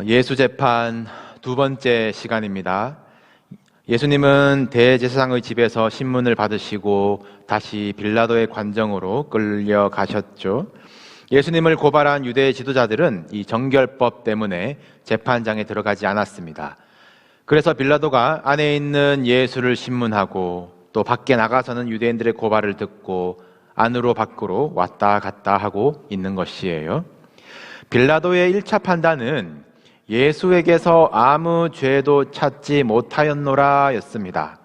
예수 재판 두 번째 시간입니다. 예수님은 대제사장의 집에서 신문을 받으시고 다시 빌라도의 관정으로 끌려가셨죠. 예수님을 고발한 유대 지도자들은 이 정결법 때문에 재판장에 들어가지 않았습니다. 그래서 빌라도가 안에 있는 예수를 신문하고 또 밖에 나가서는 유대인들의 고발을 듣고 안으로 밖으로 왔다 갔다 하고 있는 것이에요. 빌라도의 1차 판단은 예수에게서 아무 죄도 찾지 못하였노라 였습니다.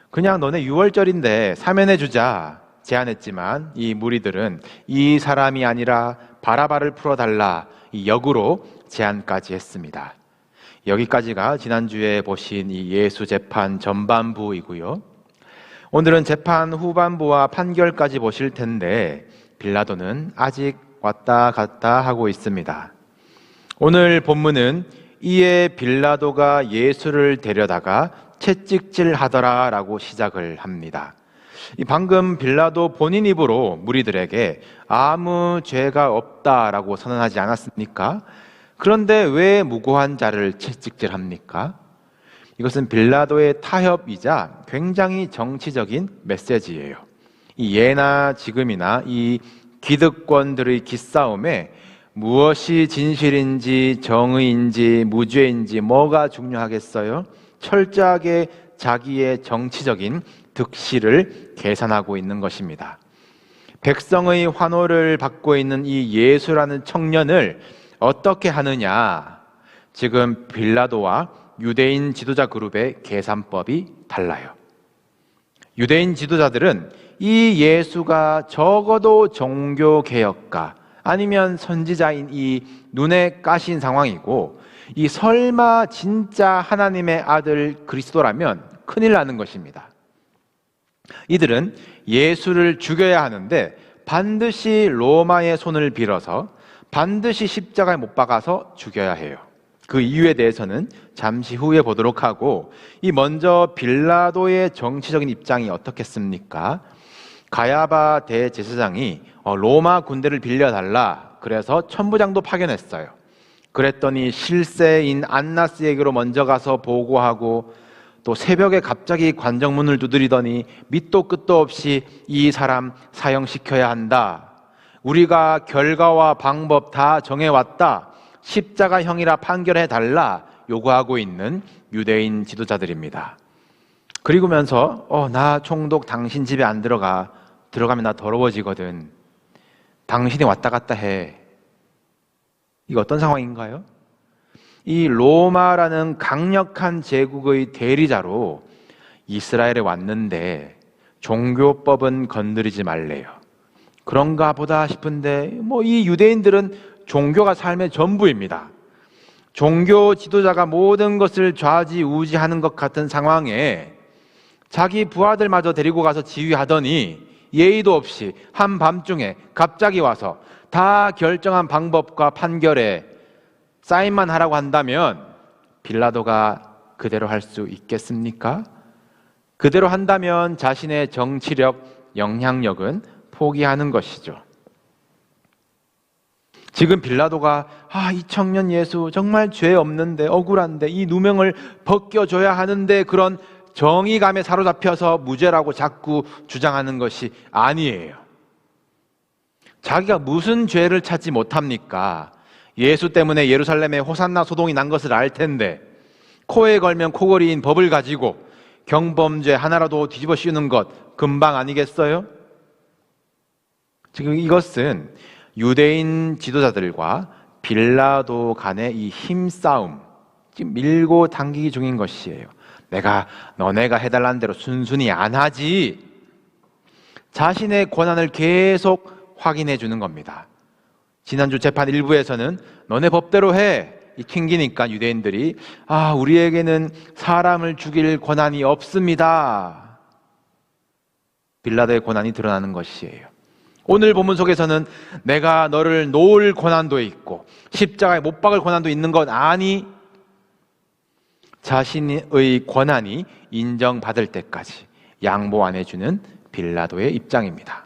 그냥 너네 6월절인데 사면해 주자 제안했지만 이 무리들은 이 사람이 아니라 바라바를 풀어달라 이 역으로 제안까지 했습니다. 여기까지가 지난주에 보신 이 예수 재판 전반부이고요. 오늘은 재판 후반부와 판결까지 보실 텐데 빌라도는 아직 왔다 갔다 하고 있습니다. 오늘 본문은 이에 빌라도가 예수를 데려다가 채찍질하더라 라고 시작을 합니다. 방금 빌라도 본인 입으로 무리들에게 아무 죄가 없다라고 선언하지 않았습니까? 그런데 왜 무고한 자를 채찍질합니까? 이것은 빌라도의 타협이자 굉장히 정치적인 메시지예요. 이 예나 지금이나 이 기득권들의 기싸움에 무엇이 진실인지 정의인지 무죄인지 뭐가 중요하겠어요? 철저하게 자기의 정치적인 득실을 계산하고 있는 것입니다. 백성의 환호를 받고 있는 이 예수라는 청년을 어떻게 하느냐? 지금 빌라도와 유대인 지도자 그룹의 계산법이 달라요. 유대인 지도자들은 이 예수가 적어도 종교개혁가 아니면 선지자인 이 눈에 까신 상황이고 이 설마 진짜 하나님의 아들 그리스도라면 큰일 나는 것입니다. 이들은 예수를 죽여야 하는데 반드시 로마의 손을 빌어서 반드시 십자가에 못 박아서 죽여야 해요. 그 이유에 대해서는 잠시 후에 보도록 하고 이 먼저 빌라도의 정치적인 입장이 어떻겠습니까? 가야바 대제사장이 로마 군대를 빌려달라 그래서 천부장도 파견했어요. 그랬더니 실세인 안나스에게로 먼저 가서 보고하고 또 새벽에 갑자기 관정문을 두드리더니 밑도 끝도 없이 이 사람 사형시켜야 한다. 우리가 결과와 방법 다 정해왔다. 십자가형이라 판결해달라 요구하고 있는 유대인 지도자들입니다. 그리고면서 나 총독 당신 집에 안 들어가면 나 더러워지거든. 당신이 왔다 갔다 해. 이거 어떤 상황인가요? 이 로마라는 강력한 제국의 대리자로 이스라엘에 왔는데 종교법은 건드리지 말래요. 그런가 보다 싶은데 이 유대인들은 종교가 삶의 전부입니다. 종교 지도자가 모든 것을 좌지우지하는 것 같은 상황에 자기 부하들마저 데리고 가서 지휘하더니 예의도 없이 한밤중에 갑자기 와서 다 결정한 방법과 판결에 사인만 하라고 한다면 빌라도가 그대로 할 수 있겠습니까? 그대로 한다면 자신의 정치력, 영향력은 포기하는 것이죠. 지금 빌라도가 이 청년 예수 정말 죄 없는데 억울한데 이 누명을 벗겨줘야 하는데 그런 정의감에 사로잡혀서 무죄라고 자꾸 주장하는 것이 아니에요. 자기가 무슨 죄를 찾지 못합니까? 예수 때문에 예루살렘에 호산나 소동이 난 것을 알 텐데 코에 걸면 코걸이인 법을 가지고 경범죄 하나라도 뒤집어 씌우는 것 금방 아니겠어요? 지금 이것은 유대인 지도자들과 빌라도 간의 이 힘싸움, 지금 밀고 당기기 중인 것이에요. 너네가 해달라는 대로 순순히 안 하지. 자신의 권한을 계속 확인해 주는 겁니다. 지난주 재판 1부에서는 너네 법대로 해. 튕기니까 유대인들이 우리에게는 사람을 죽일 권한이 없습니다. 빌라도의 권한이 드러나는 것이에요. 오늘 본문 속에서는 내가 너를 놓을 권한도 있고 십자가에 못 박을 권한도 있는 것 아니? 자신의 권한이 인정받을 때까지 양보 안 해주는 빌라도의 입장입니다.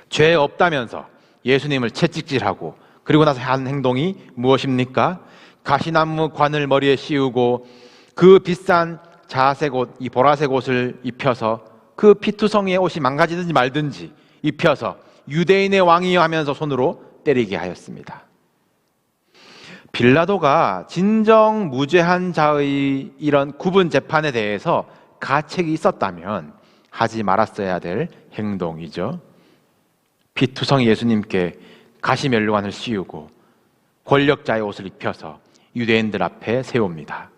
죄 없다면서 예수님을 채찍질하고 그리고 나서 한 행동이 무엇입니까? 가시나무 관을 머리에 씌우고 그 비싼 자색 옷, 이 보라색 옷을 입혀서 그 피투성이의 옷이 망가지든지 말든지 입혀서 유대인의 왕이여 하면서 손으로 때리게 하였습니다. 빌라도가 진정 무죄한 자의 이런 구분 재판에 대해서 가책이 있었다면 하지 말았어야 될 행동이죠. 피투성이 예수님께 가시면류관을 씌우고 권력자의 옷을 입혀서 유대인들 앞에 세웁니다.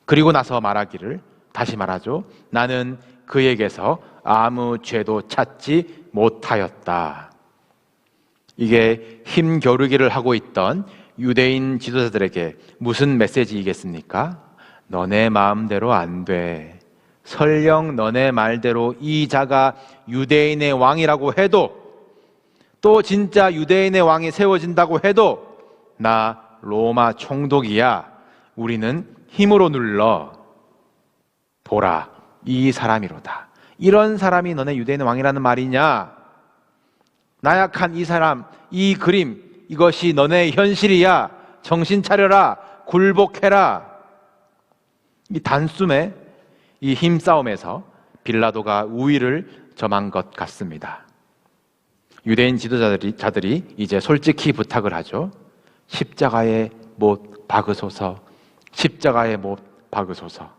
그리고 나서 말하기를, 다시 말하죠, 나는 그에게서 아무 죄도 찾지 못하였다. 이게 힘겨루기를 하고 있던 유대인 지도자들에게 무슨 메시지이겠습니까? 너네 마음대로 안 돼. 설령 너네 말대로 이 자가 유대인의 왕이라고 해도, 또 진짜 유대인의 왕이 세워진다고 해도 나 로마 총독이야. 우리는 힘으로 눌러. 보라, 이 사람이로다. 이런 사람이 너네 유대인의 왕이라는 말이냐? 나약한 이 사람, 이 그림, 이것이 너네의 현실이야. 정신 차려라. 굴복해라. 이 단숨에 이 힘싸움에서 빌라도가 우위를 점한 것 같습니다. 유대인 지도자들이 이제 솔직히 부탁을 하죠. 십자가에 못 박으소서. 십자가에 못 박으소서.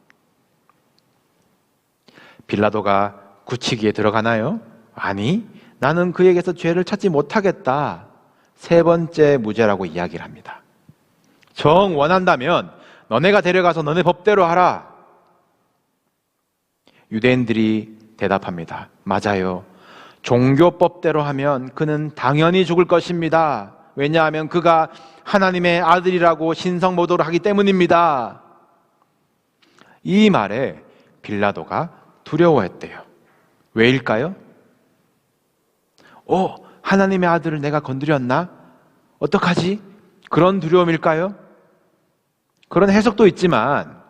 빌라도가 굳히기에 들어가나요? 아니, 나는 그에게서 죄를 찾지 못하겠다. 세 번째 무죄라고 이야기를 합니다. 정 원한다면 너네가 데려가서 너네 법대로 하라. 유대인들이 대답합니다. 맞아요. 종교법대로 하면 그는 당연히 죽을 것입니다. 왜냐하면 그가 하나님의 아들이라고 신성모독을 하기 때문입니다. 이 말에 빌라도가 두려워했대요. 왜일까요? 하나님의 아들을 내가 건드렸나? 어떡하지? 그런 두려움일까요? 그런 해석도 있지만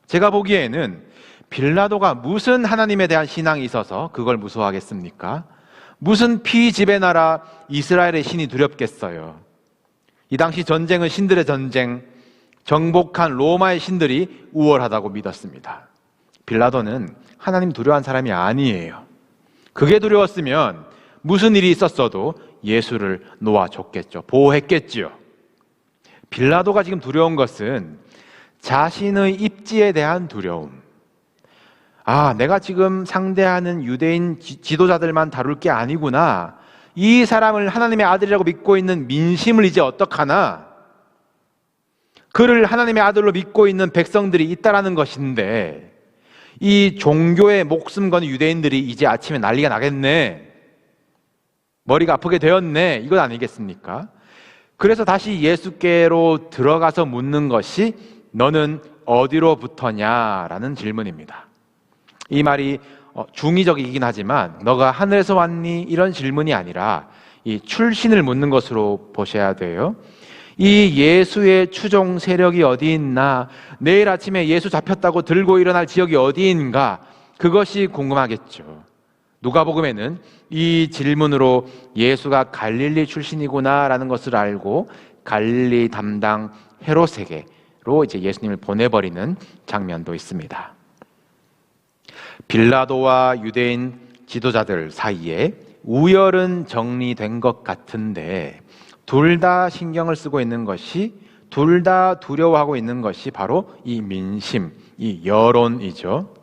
제가 보기에는 빌라도가 무슨 하나님에 대한 신앙이 있어서 그걸 무서워하겠습니까? 무슨 피지배 나라 이스라엘의 신이 두렵겠어요. 이 당시 전쟁은 신들의 전쟁, 정복한 로마의 신들이 우월하다고 믿었습니다. 빌라도는 하나님 두려워한 사람이 아니에요. 그게 두려웠으면 무슨 일이 있었어도 예수를 놓아줬겠죠. 보호했겠지요. 빌라도가 지금 두려운 것은 자신의 입지에 대한 두려움. 내가 지금 상대하는 유대인 지도자들만 다룰 게 아니구나. 이 사람을 하나님의 아들이라고 믿고 있는 민심을 이제 어떡하나? 그를 하나님의 아들로 믿고 있는 백성들이 있다라는 것인데 이 종교에 목숨 거는 유대인들이 이제 아침에 난리가 나겠네. 머리가 아프게 되었네. 이건 아니겠습니까? 그래서 다시 예수께로 들어가서 묻는 것이 너는 어디로부터냐라는 질문입니다. 이 말이 중의적이긴 하지만 너가 하늘에서 왔니? 이런 질문이 아니라 이 출신을 묻는 것으로 보셔야 돼요. 이 예수의 추종 세력이 어디 있나? 내일 아침에 예수 잡혔다고 들고 일어날 지역이 어디인가? 그것이 궁금하겠죠. 누가복음에는 이 질문으로 예수가 갈릴리 출신이구나라는 것을 알고 갈릴리 담당 헤롯에게로 이제 예수님을 보내버리는 장면도 있습니다. 빌라도와 유대인 지도자들 사이에 우열은 정리된 것 같은데 둘 다 신경을 쓰고 있는 것이, 둘 다 두려워하고 있는 것이 바로 이 민심, 이 여론이죠.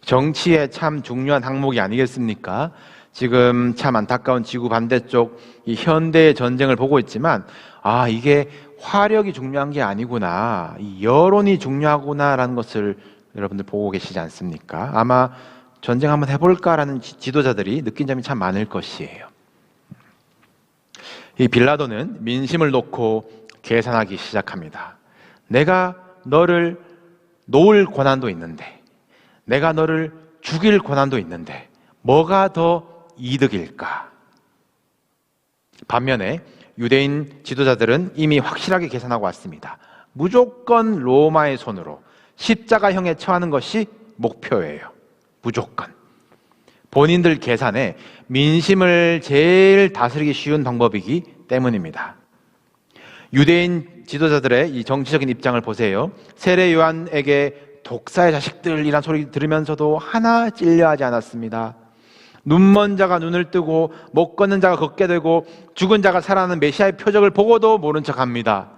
정치의 참 중요한 항목이 아니겠습니까? 지금 참 안타까운 지구 반대쪽 이 현대의 전쟁을 보고 있지만 이게 화력이 중요한 게 아니구나, 이 여론이 중요하구나라는 것을 여러분들 보고 계시지 않습니까? 아마 전쟁 한번 해볼까라는 지도자들이 느낀 점이 참 많을 것이에요. 이 빌라도는 민심을 놓고 계산하기 시작합니다. 내가 너를 놓을 권한도 있는데, 내가 너를 죽일 권한도 있는데 뭐가 더 이득일까? 반면에 유대인 지도자들은 이미 확실하게 계산하고 왔습니다. 무조건 로마의 손으로 십자가형에 처하는 것이 목표예요. 무조건. 본인들 계산에 민심을 제일 다스리기 쉬운 방법이기 때문입니다. 유대인 지도자들의 이 정치적인 입장을 보세요. 세례 요한에게 독사의 자식들이란 소리 들으면서도 하나 찔려하지 않았습니다. 눈먼 자가 눈을 뜨고 못 걷는 자가 걷게 되고 죽은 자가 살아나는 메시아의 표적을 보고도 모른 척합니다.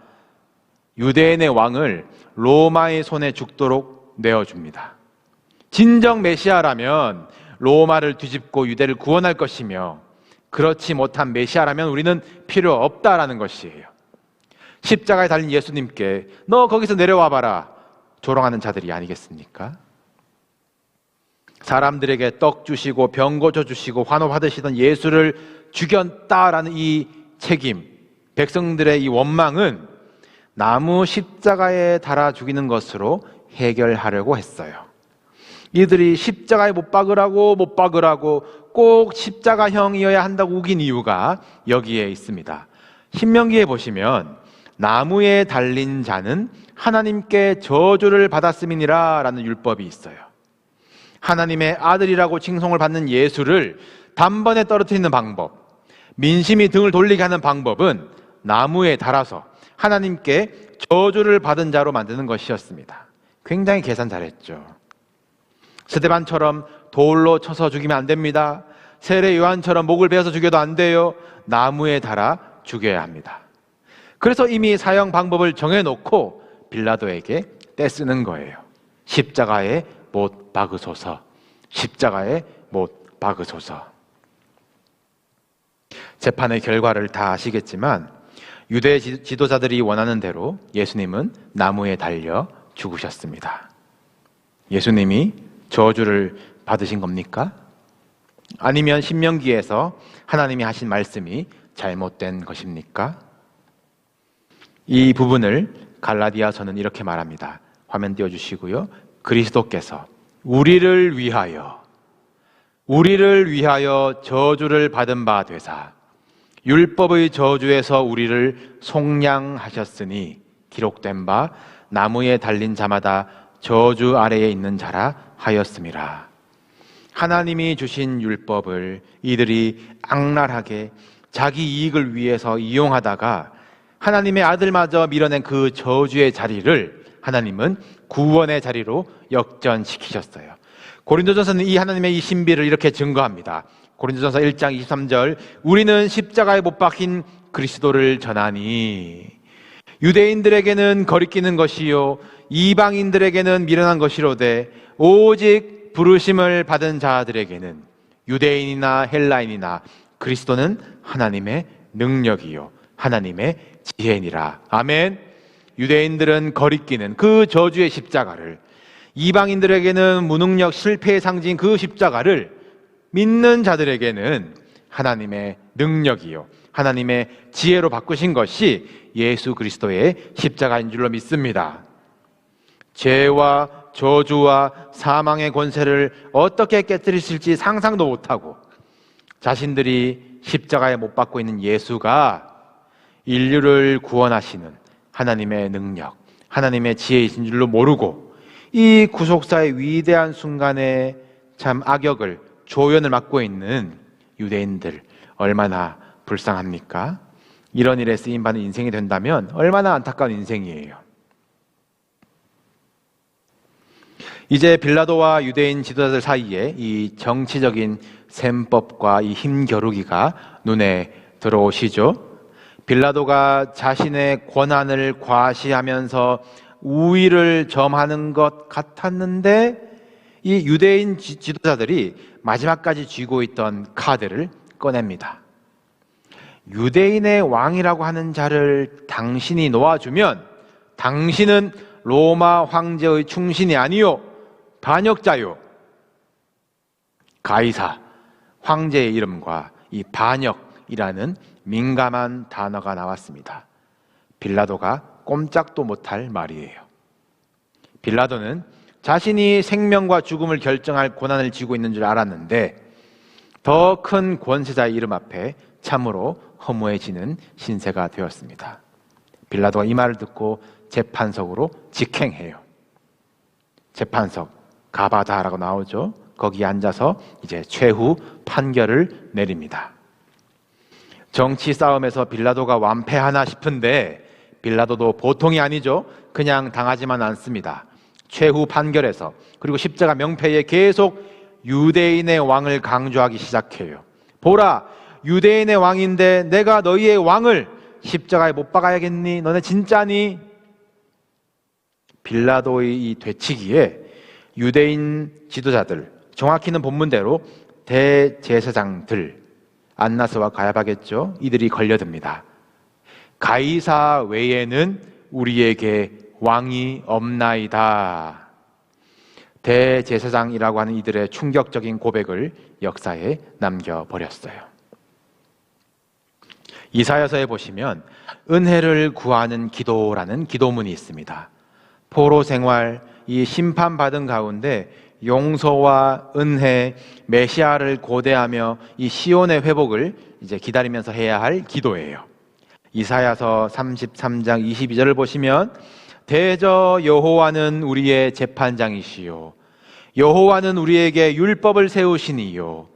유대인의 왕을 로마의 손에 죽도록 내어줍니다. 진정 메시아라면 로마를 뒤집고 유대를 구원할 것이며, 그렇지 못한 메시아라면 우리는 필요 없다라는 것이에요. 십자가에 달린 예수님께 너 거기서 내려와 봐라 조롱하는 자들이 아니겠습니까? 사람들에게 떡 주시고 병 고쳐 주시고 환호 받으시던 예수를 죽였다라는 이 책임, 백성들의 이 원망은 나무 십자가에 달아 죽이는 것으로 해결하려고 했어요. 이들이 십자가에 못 박으라고 꼭 십자가형이어야 한다고 우긴 이유가 여기에 있습니다. 신명기에 보시면 나무에 달린 자는 하나님께 저주를 받았음이니라 라는 율법이 있어요. 하나님의 아들이라고 칭송을 받는 예수를 단번에 떨어뜨리는 방법, 민심이 등을 돌리게 하는 방법은 나무에 달아서 하나님께 저주를 받은 자로 만드는 것이었습니다. 굉장히 계산 잘했죠. 스데반처럼 돌로 쳐서 죽이면 안 됩니다. 세례 요한처럼 목을 베어서 죽여도 안 돼요. 나무에 달아 죽여야 합니다. 그래서 이미 사형 방법을 정해놓고 빌라도에게 떼쓰는 거예요. 십자가에 못 박으소서, 십자가에 못 박으소서. 재판의 결과를 다 아시겠지만 유대 지도자들이 원하는 대로 예수님은 나무에 달려 죽으셨습니다. 예수님이 저주를 받으신 겁니까? 아니면 신명기에서 하나님이 하신 말씀이 잘못된 것입니까? 이 부분을 갈라디아서는 이렇게 말합니다. 화면 띄워주시고요. 그리스도께서 우리를 위하여 저주를 받은 바 되사 율법의 저주에서 우리를 속량하셨으니 기록된 바 나무에 달린 자마다 저주 아래에 있는 자라 하였음이라. 하나님이 주신 율법을 이들이 악랄하게 자기 이익을 위해서 이용하다가 하나님의 아들마저 밀어낸 그 저주의 자리를 하나님은 구원의 자리로 역전시키셨어요. 고린도전서는 이 하나님의 이 신비를 이렇게 증거합니다. 고린도전서 1장 23절, 우리는 십자가에 못 박힌 그리스도를 전하니 유대인들에게는 거리끼는 것이요 이방인들에게는 미련한 것이로되 오직 부르심을 받은 자들에게는 유대인이나 헬라인이나 그리스도는 하나님의 능력이요 하나님의 지혜니라. 아멘. 유대인들은 거리끼는 그 저주의 십자가를, 이방인들에게는 무능력 실패의 상징 그 십자가를 믿는 자들에게는 하나님의 능력이요 하나님의 지혜로 바꾸신 것이 예수 그리스도의 십자가인 줄로 믿습니다. 죄와 저주와 사망의 권세를 어떻게 깨뜨리실지 상상도 못하고 자신들이 십자가에 못 박고 있는 예수가 인류를 구원하시는 하나님의 능력, 하나님의 지혜이신 줄로 모르고 이 구속사의 위대한 순간에 참 악역을, 조연을 맡고 있는 유대인들 얼마나 불쌍합니까? 이런 일에 쓰임받는 인생이 된다면 얼마나 안타까운 인생이에요. 이제 빌라도와 유대인 지도자들 사이에 이 정치적인 셈법과 이 힘겨루기가 눈에 들어오시죠. 빌라도가 자신의 권한을 과시하면서 우위를 점하는 것 같았는데 이 유대인 지도자들이 마지막까지 쥐고 있던 카드를 꺼냅니다. 유대인의 왕이라고 하는 자를 당신이 놓아주면 당신은 로마 황제의 충신이 아니요 반역자요. 가이사, 황제의 이름과 이 반역이라는 민감한 단어가 나왔습니다. 빌라도가 꼼짝도 못할 말이에요. 빌라도는 자신이 생명과 죽음을 결정할 권한을 쥐고 있는 줄 알았는데 더 큰 권세자의 이름 앞에 참으로 허무해지는 신세가 되었습니다. 빌라도가 이 말을 듣고 재판석으로 직행해요. 재판석, 가바다라고 나오죠. 거기에 앉아서 이제 최후 판결을 내립니다. 정치 싸움에서 빌라도가 완패하나 싶은데 빌라도도 보통이 아니죠. 그냥 당하지만 않습니다. 최후 판결에서 그리고 십자가 명패에 계속 유대인의 왕을 강조하기 시작해요. 보라, 유대인의 왕인데 내가 너희의 왕을 십자가에 못 박아야겠니? 너네 진짜니? 빌라도의 이 되치기에 유대인 지도자들, 정확히는 본문대로 대제사장들, 안나스와 가야바겠죠. 이들이 걸려듭니다. 가이사 외에는 우리에게 왕이 없나이다. 대제사장이라고 하는 이들의 충격적인 고백을 역사에 남겨버렸어요. 이사야서에 보시면 은혜를 구하는 기도라는 기도문이 있습니다. 포로 생활, 이 심판받은 가운데 용서와 은혜, 메시아를 고대하며 이 시온의 회복을 이제 기다리면서 해야 할 기도예요. 이사야서 33장 22절을 보시면 대저 여호와는 우리의 재판장이시요 여호와는 우리에게 율법을 세우시니요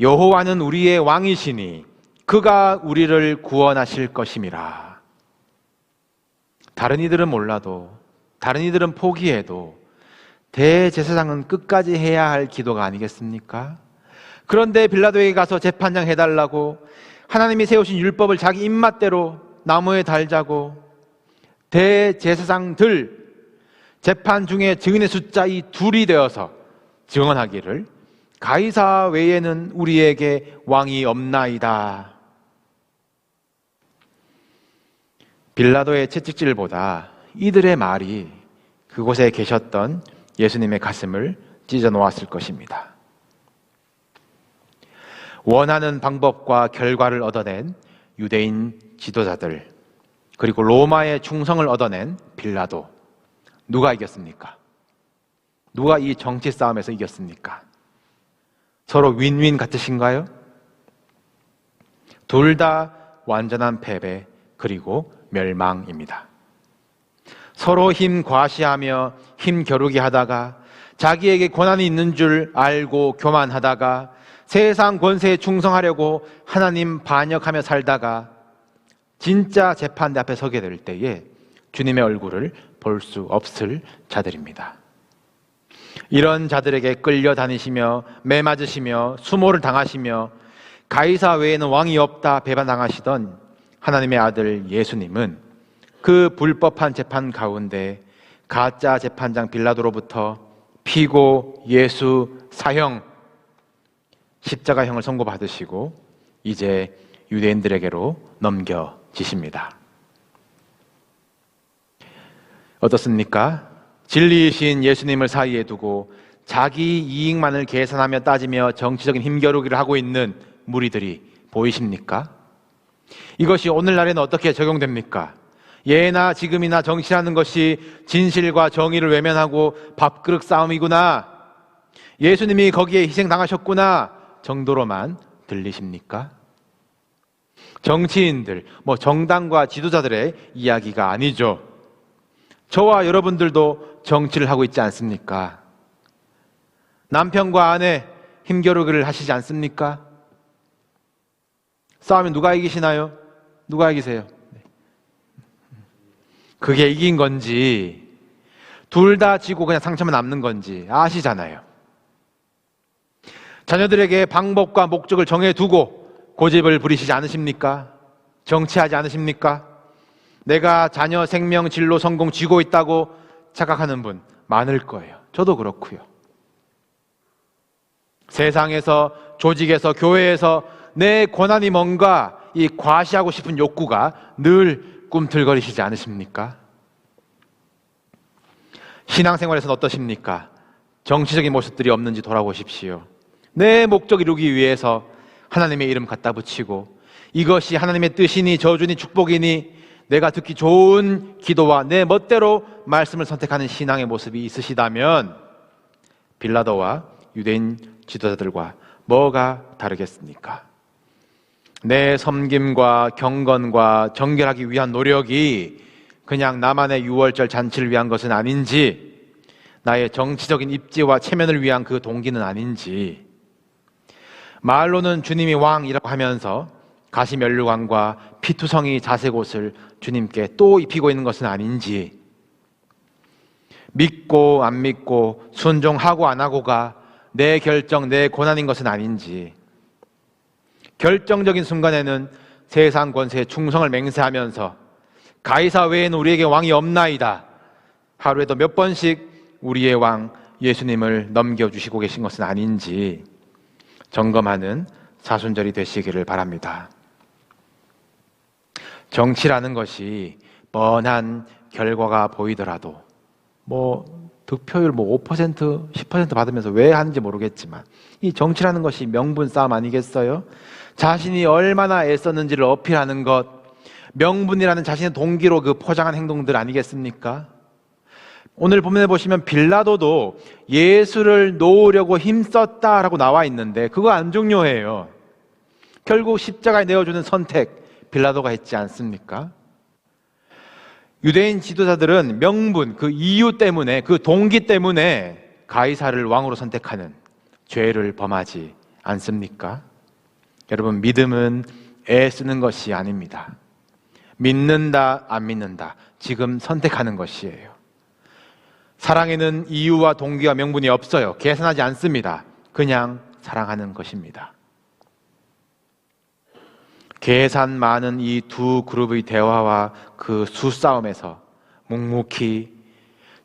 여호와는 우리의 왕이시니 그가 우리를 구원하실 것임이라. 다른 이들은 몰라도, 다른 이들은 포기해도 대제사장은 끝까지 해야 할 기도가 아니겠습니까? 그런데 빌라도에게 가서 재판장 해달라고, 하나님이 세우신 율법을 자기 입맛대로 나무에 달자고, 대제사장들 재판 중에 증인의 숫자 이 둘이 되어서 증언하기를 가이사 외에는 우리에게 왕이 없나이다. 빌라도의 채찍질보다 이들의 말이 그곳에 계셨던 예수님의 가슴을 찢어 놓았을 것입니다. 원하는 방법과 결과를 얻어낸 유대인 지도자들, 그리고 로마의 충성을 얻어낸 빌라도, 누가 이겼습니까? 누가 이 정치 싸움에서 이겼습니까? 서로 윈윈 같으신가요? 둘 다 완전한 패배 그리고 멸망입니다. 서로 힘 과시하며 힘 겨루기 하다가 자기에게 권한이 있는 줄 알고 교만하다가 세상 권세에 충성하려고 하나님 반역하며 살다가 진짜 재판대 앞에 서게 될 때에 주님의 얼굴을 볼 수 없을 자들입니다. 이런 자들에게 끌려다니시며 매맞으시며 수모를 당하시며 가이사 외에는 왕이 없다 배반당하시던 하나님의 아들 예수님은 그 불법한 재판 가운데 가짜 재판장 빌라도로부터 피고 예수 사형, 십자가형을 선고받으시고 이제 유대인들에게로 넘겨지십니다. 어떻습니까? 진리이신 예수님을 사이에 두고 자기 이익만을 계산하며 따지며 정치적인 힘겨루기를 하고 있는 무리들이 보이십니까? 이것이 오늘날에는 어떻게 적용됩니까? 예나 지금이나 정치라는 것이 진실과 정의를 외면하고 밥그릇 싸움이구나, 예수님이 거기에 희생당하셨구나 정도로만 들리십니까? 정치인들, 정당과 지도자들의 이야기가 아니죠. 저와 여러분들도 정치를 하고 있지 않습니까? 남편과 아내 힘겨루기를 하시지 않습니까? 싸우면 누가 이기시나요? 누가 이기세요? 그게 이긴 건지 둘 다 지고 그냥 상처만 남는 건지 아시잖아요. 자녀들에게 방법과 목적을 정해두고 고집을 부리시지 않으십니까? 정치하지 않으십니까? 내가 자녀 생명, 진로, 성공 쥐고 있다고 착각하는 분 많을 거예요. 저도 그렇고요. 세상에서, 조직에서, 교회에서 내 권한이 뭔가 이 과시하고 싶은 욕구가 늘 꿈틀거리시지 않으십니까? 신앙생활에서는 어떠십니까? 정치적인 모습들이 없는지 돌아보십시오. 내 목적 이루기 위해서 하나님의 이름 갖다 붙이고 이것이 하나님의 뜻이니 저주니 축복이니 내가 듣기 좋은 기도와 내 멋대로 말씀을 선택하는 신앙의 모습이 있으시다면 빌라도와 유대인 지도자들과 뭐가 다르겠습니까? 내 섬김과 경건과 정결하기 위한 노력이 그냥 나만의 유월절 잔치를 위한 것은 아닌지, 나의 정치적인 입지와 체면을 위한 그 동기는 아닌지, 말로는 주님이 왕이라고 하면서 가시면류관과 피투성이 자색옷을 주님께 또 입히고 있는 것은 아닌지, 믿고 안 믿고 순종하고 안 하고가 내 결정, 내 고난인 것은 아닌지, 결정적인 순간에는 세상 권세에 충성을 맹세하면서 가이사 외에는 우리에게 왕이 없나이다, 하루에도 몇 번씩 우리의 왕 예수님을 넘겨주시고 계신 것은 아닌지 점검하는 사순절이 되시기를 바랍니다. 정치라는 것이 뻔한 결과가 보이더라도 득표율 5%, 10% 받으면서 왜 하는지 모르겠지만 이 정치라는 것이 명분 싸움 아니겠어요? 자신이 얼마나 애썼는지를 어필하는 것, 명분이라는 자신의 동기로 그 포장한 행동들 아니겠습니까? 오늘 본문에 보시면 빌라도도 예수를 놓으려고 힘썼다라고 나와 있는데 그거 안 중요해요. 결국 십자가에 내어주는 선택 빌라도가 했지 않습니까? 유대인 지도자들은 명분, 그 이유 때문에, 그 동기 때문에 가이사를 왕으로 선택하는 죄를 범하지 않습니까? 여러분, 믿음은 애쓰는 것이 아닙니다. 믿는다, 안 믿는다, 지금 선택하는 것이에요. 사랑에는 이유와 동기와 명분이 없어요. 계산하지 않습니다. 그냥 사랑하는 것입니다. 계산 많은 이 두 그룹의 대화와 그 수싸움에서 묵묵히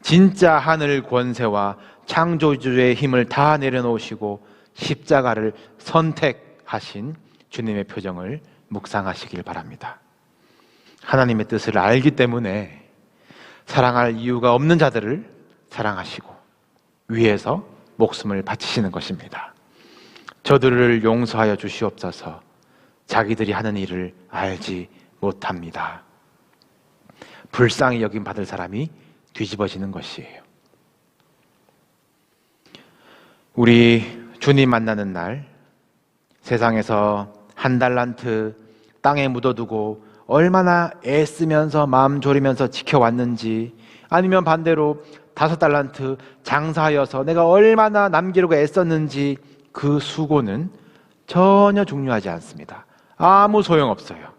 진짜 하늘 권세와 창조주의 힘을 다 내려놓으시고 십자가를 선택하신 주님의 표정을 묵상하시길 바랍니다. 하나님의 뜻을 알기 때문에 사랑할 이유가 없는 자들을 사랑하시고 위해서 목숨을 바치시는 것입니다. 저들을 용서하여 주시옵소서. 자기들이 하는 일을 알지 못합니다. 불쌍히 여김 받을 사람이 뒤집어지는 것이에요. 우리 주님 만나는 날, 세상에서 한 달란트 땅에 묻어두고 얼마나 애쓰면서 마음 졸이면서 지켜왔는지, 아니면 반대로 5달란트 장사하여서 내가 얼마나 남기려고 애썼는지, 그 수고는 전혀 중요하지 않습니다. 아무 소용없어요.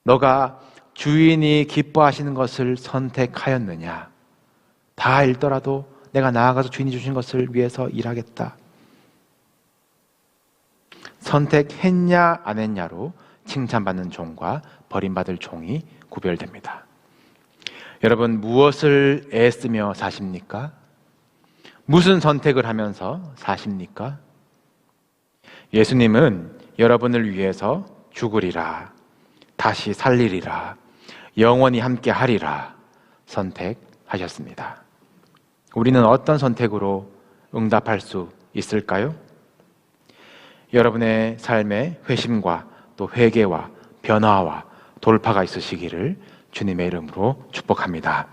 너가 주인이 기뻐하시는 것을 선택하였느냐, 다 잃더라도 내가 나아가서 주인이 주신 것을 위해서 일하겠다, 선택했냐 안 했냐로 칭찬받는 종과 버림받을 종이 구별됩니다. 여러분, 무엇을 애쓰며 사십니까? 무슨 선택을 하면서 사십니까? 예수님은 여러분을 위해서 죽으리라, 다시 살리리라, 영원히 함께 하리라 선택하셨습니다. 우리는 어떤 선택으로 응답할 수 있을까요? 여러분의 삶에 회심과 또 회개와 변화와 돌파가 있으시기를 주님의 이름으로 축복합니다.